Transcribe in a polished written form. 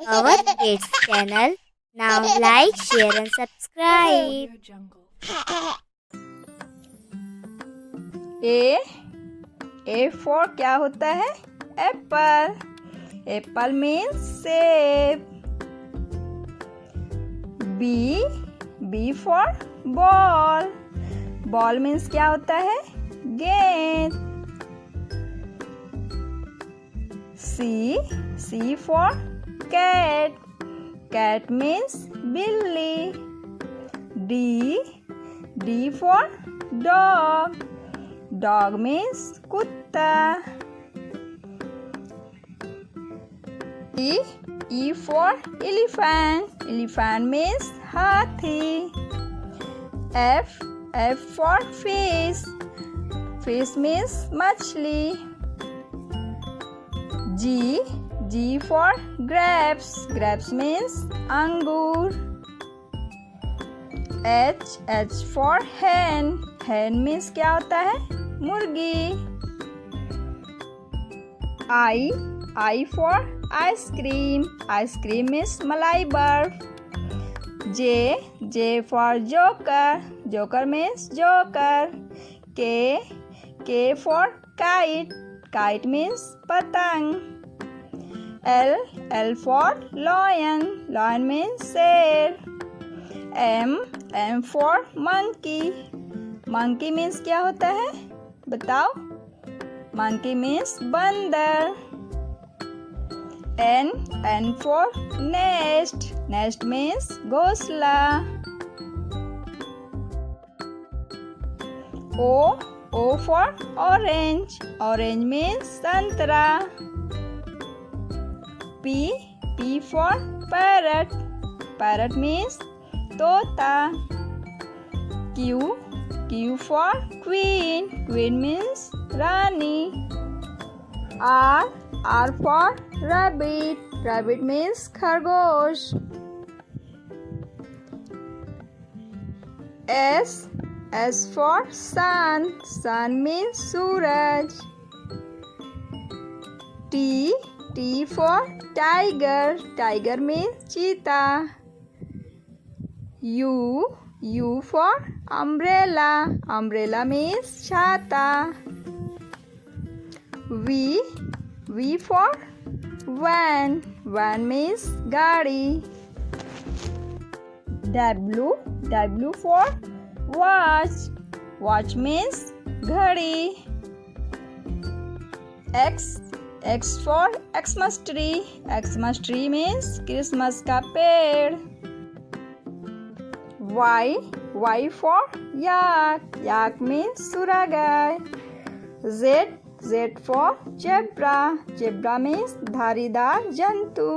our kids channel. Now like, share and subscribe. A for क्या होता है? Apple. Apple means सेब. B for ball. Ball means क्या होता है? गेंद. C for cat. Cat means बिल्ली. D for dog. Dog means kutta. E for elephant. Elephant means hathi. F for fish. Fish means machli. G for grapes. Grapes means angur. H for hen. hen means क्या होता है? मुर्गी. I for ice cream. Ice cream means मलाई बर्फ. J for joker. Joker means joker. K for kite. Kite means पतंग. L for lion. Lion means शेर. M for monkey. Monkey means क्या होता है? बताओ. Monkey means बंदर. N for nest. Nest means घोंसला. O for orange. Orange means संतरा. P for parrot. Parrot means तोता. Q for queen. Queen means Rani. R for rabbit. Rabbit means खरगोश. S for sun. Sun means Suraj. T for tiger. Tiger means चीता. U for umbrella. Umbrella means छाता. V for van. Van means गाड़ी. W for watch. Watch means घड़ी. X for Xmas tree. Xmas tree means Christmas का पेड़. Y for yak. Yak means सुरागाय. Z for zebra. Zebra means धारीदार जंतु.